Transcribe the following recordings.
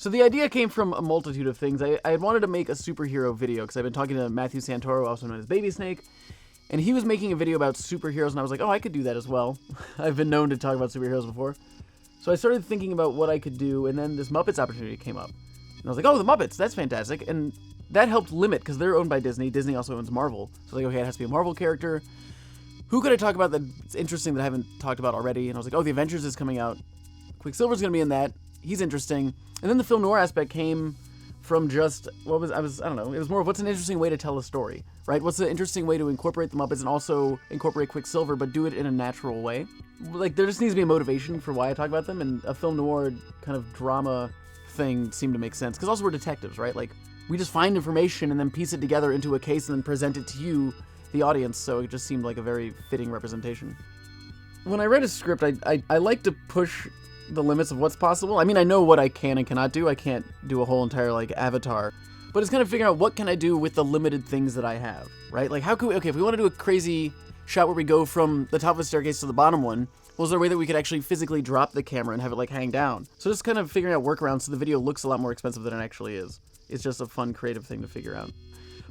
So the idea came from a multitude of things. I had wanted to make a superhero video because I've been talking to Matthew Santoro, also known as Baby Snake, and he was making a video about superheroes, and I was like, oh, I could do that as well. I've been known to talk about superheroes before. So I started thinking about what I could do, and then this Muppets opportunity came up. And I was like, oh, the Muppets, that's fantastic. And that helped limit, because they're owned by Disney. Disney also owns Marvel. So like, okay, it has to be a Marvel character. Who could I talk about that's interesting that I haven't talked about already? And I was like, oh, The Avengers is coming out. Quicksilver's going to be in that. He's interesting. And then the film noir aspect came from just, I don't know, it was more of what's an interesting way to tell a story, right? What's an interesting way to incorporate the Muppets and also incorporate Quicksilver, but do it in a natural way? Like, there just needs to be a motivation for why I talk about them, and a film noir kind of drama thing seemed to make sense. Because also we're detectives, right? Like, we just find information and then piece it together into a case and then present it to you, the audience, so it just seemed like a very fitting representation. When I read a script, I like to push the limits of what's possible. I mean, I know what I can and cannot do. I can't do a whole entire, like, Avatar. But it's kind of figuring out what can I do with the limited things that I have, right? Like, how could we, okay, if we want to do a crazy shot where we go from the top of the staircase to the bottom one, well, is there a way that we could actually physically drop the camera and have it, like, hang down? So just kind of figuring out workarounds so the video looks a lot more expensive than it actually is. It's just a fun, creative thing to figure out.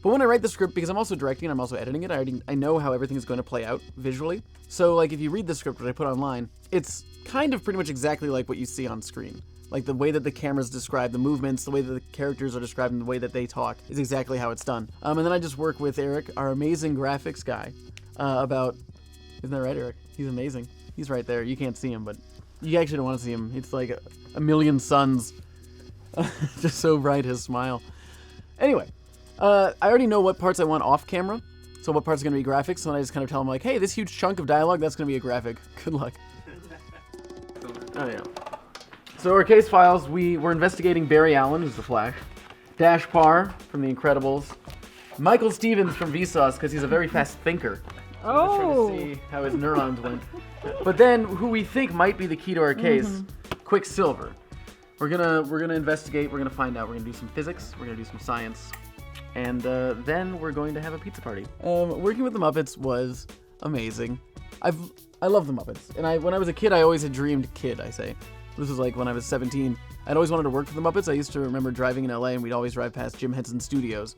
But when I write the script, because I'm also directing and I'm also editing it, I know how everything is going to play out visually. So, like, if you read the script that I put online, it's kind of pretty much exactly like what you see on screen. Like, the way that the camera's described, the movements, the way that the characters are described, and the way that they talk is exactly how it's done. And then I just work with Eric, our amazing graphics guy, about... Isn't that right, Eric? He's amazing. He's right there. You can't see him, but you actually don't want to see him. It's like a million suns. Just so bright, his smile. Anyway. I already know what parts I want off camera, so what parts are going to be graphics, so then I just kind of tell them, like, hey, this huge chunk of dialogue, that's going to be a graphic. Good luck. Oh, yeah. So our case files, we're investigating Barry Allen, who's the Flash, Dash Parr from The Incredibles, Michael Stevens from Vsauce, because he's a very fast thinker. I'm just trying to see how his neurons went. But then, who we think might be the key to our case, Quicksilver. We're gonna investigate, we're gonna find out, we're gonna do some physics, we're gonna do some science. And then we're going to have a pizza party. Working with the Muppets was amazing. I love the Muppets. And when I was a kid, I always had dreamed This was like when I was 17. I'd always wanted to work for the Muppets. I used to remember driving in LA and we'd always drive past Jim Henson Studios.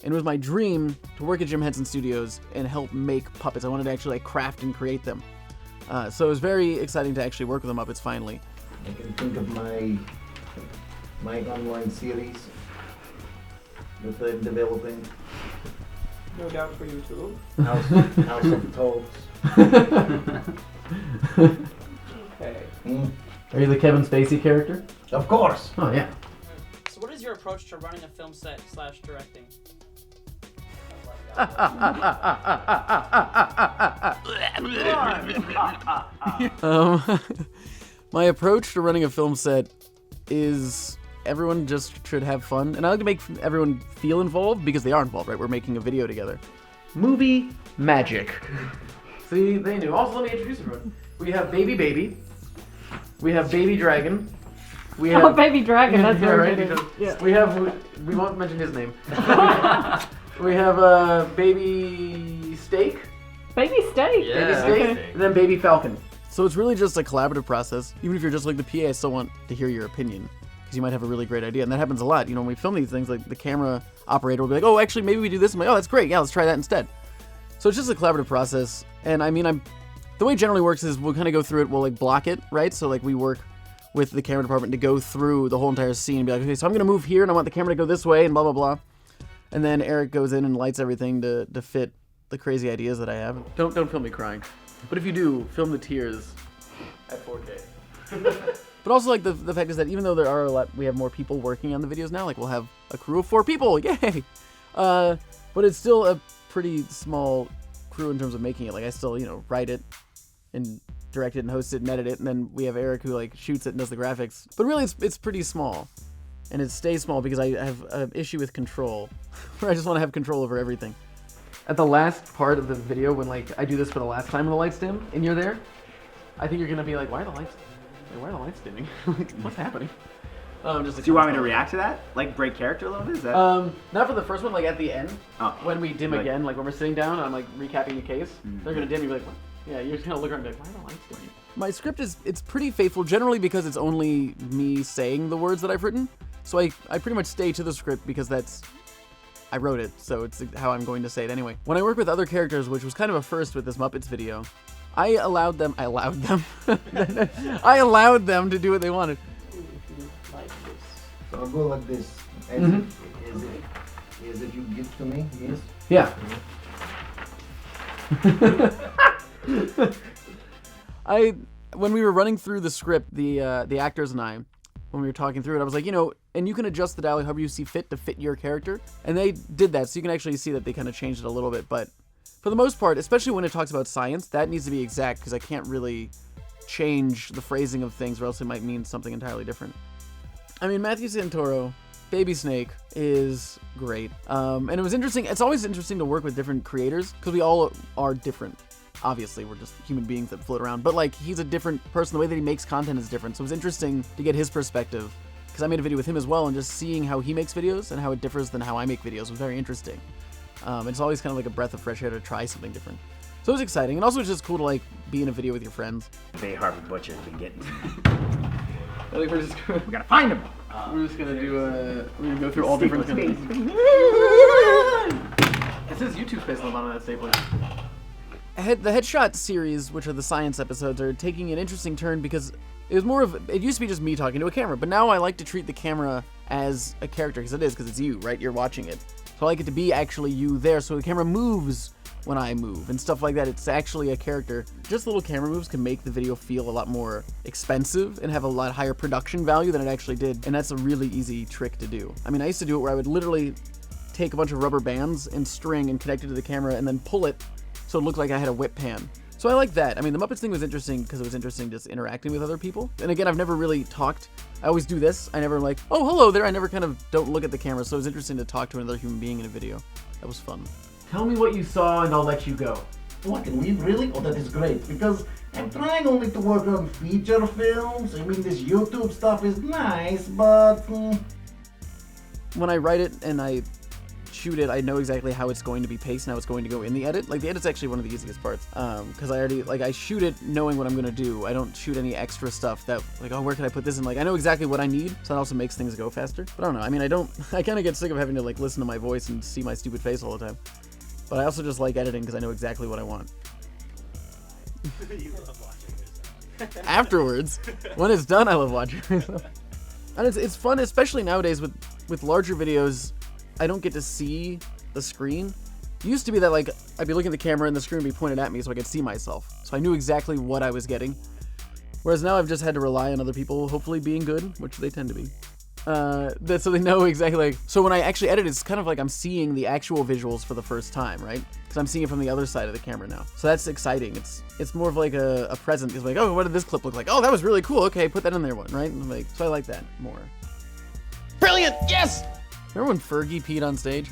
And it was my dream to work at Jim Henson Studios and help make puppets. I wanted to actually like craft and create them. So it was very exciting to actually work with the Muppets finally. I can think of my online series that I'm developing. No doubt for you too. House of Toads. Okay. Are you the Kevin Spacey character? Of course. Oh, yeah. So what is your approach to running a film set / directing? My approach to running a film set is everyone just should have fun, and I like to make everyone feel involved because they are involved, right? We're making a video together. Movie magic. See, they knew. Also, let me introduce everyone. We have Baby. We have Baby Dragon. We have Baby Dragon. That's right. very good. Yeah. We won't mention his name. We have Baby Steak. Baby Steak. Yeah. Baby Steak. And then Baby Falcon. So it's really just a collaborative process. Even if you're just like the PA, I still want to hear your opinion. You might have a really great idea, and that happens a lot. You know, when we film these things, like the camera operator will be like, oh, actually, maybe we do this. I'm like, oh, that's great. Yeah, let's try that instead. So it's just a collaborative process. And I mean, the way it generally works is we'll kind of go through it. We'll like block it, right? So like we work with the camera department to go through the whole entire scene and be like, okay, so I'm going to move here and I want the camera to go this way and blah, blah, blah. And then Eric goes in and lights everything to fit the crazy ideas that I have. Don't film me crying. But if you do, film the tears at 4K. But also, like, the fact is that even though we have more people working on the videos now, like, we'll have a crew of 4 people, yay! But it's still a pretty small crew in terms of making it. Like, I still, write it and direct it and host it and edit it, and then we have Eric who, like, shoots it and does the graphics. But really, it's pretty small. And it stays small because I have an issue with control, where I just want to have control over everything. At the last part of the video, when, like, I do this for the last time and the lights dim, and you're there, I think you're going to be like, why are the lights dimming? Like, what's happening? Do you want me to react to that? Like, break character a little bit? Is that... Not for the first one, like at the end. Oh. When we dim again, like when we're sitting down and I'm like recapping the case, they're going to dim, you'll be like, what? Yeah, you're just going to look around and be like, why are the lights dimming? My script it's pretty faithful, generally because it's only me saying the words that I've written. So I pretty much stay to the script because I wrote it, so it's how I'm going to say it anyway. When I work with other characters, which was kind of a first with this Muppets video, I allowed them I allowed them to do what they wanted. Like this. So I'll go like this. As Mhm. if you give to me, yes? Yeah. When we were running through the script, the actors and I, when we were talking through it, I was like, and you can adjust the dialogue however you see fit to fit your character. And they did that, so you can actually see that they kind of changed it a little bit. But for the most part, especially when it talks about science, that needs to be exact because I can't really change the phrasing of things or else it might mean something entirely different. I mean, Matthew Santoro, Baby Snake, is great. And it was interesting. It's always interesting to work with different creators because we all are different. Obviously, we're just human beings that float around. But, like, he's a different person. The way that he makes content is different. So it was interesting to get his perspective because I made a video with him as well, and just seeing how he makes videos and how it differs than how I make videos was very interesting. It's always kind of like a breath of fresh air to try something different. So it was exciting. And also it's just cool to, like, be in a video with your friends. Bay Harbor Butcher's been getting. I think we gotta find him. We're just gonna do we're gonna go through all different things. It says YouTube space on the bottom of that stapler. The headshot series, which are the science episodes, are taking an interesting turn because it used to be just me talking to a camera, but now I like to treat the camera as a character because it's you, right? You're watching it. So I like it to be actually you there, so the camera moves when I move and stuff like that. It's actually a character. Just little camera moves can make the video feel a lot more expensive and have a lot higher production value than it actually did, and that's a really easy trick to do. I mean, I used to do it where I would literally take a bunch of rubber bands and string and connect it to the camera and then pull it so it looked like I had a whip pan. So I like that. I mean, the Muppets thing was interesting because it was interesting just interacting with other people. And again, I've never really talked. I always do this. I never like, oh, hello there. I never kind of don't look at the camera. So it was interesting to talk to another human being in a video. That was fun. Tell me what you saw and I'll let you go. What, can we really? Oh, that is great, because I'm trying only to work on feature films. I mean, this YouTube stuff is nice, but... When I write it and I shoot it, I know exactly how it's going to be paced and how it's going to go in the edit. Like, the edit's actually one of the easiest parts, because I shoot it knowing what I'm going to do. I don't shoot any extra stuff that, like, oh, where can I put this in? Like, I know exactly what I need, so that also makes things go faster. But I don't know. I mean, I kind of get sick of having to, like, listen to my voice and see my stupid face all the time. But I also just like editing because I know exactly what I want. You love watching yourself. Afterwards, when it's done, I love watching myself. And it's fun, especially nowadays with larger videos. I don't get to see the screen. It used to be that, like, I'd be looking at the camera and the screen would be pointed at me so I could see myself. So I knew exactly what I was getting. Whereas now I've just had to rely on other people hopefully being good, which they tend to be. So they know exactly, like, so when I actually edit, it's kind of like I'm seeing the actual visuals for the first time, right? Because I'm seeing it from the other side of the camera now. So that's exciting. It's more of like a present. It's like, oh, what did this clip look like? Oh, that was really cool. Okay, put that in there one, right? And like, so I like that more. Brilliant! Yes! Remember when Fergie peed on stage?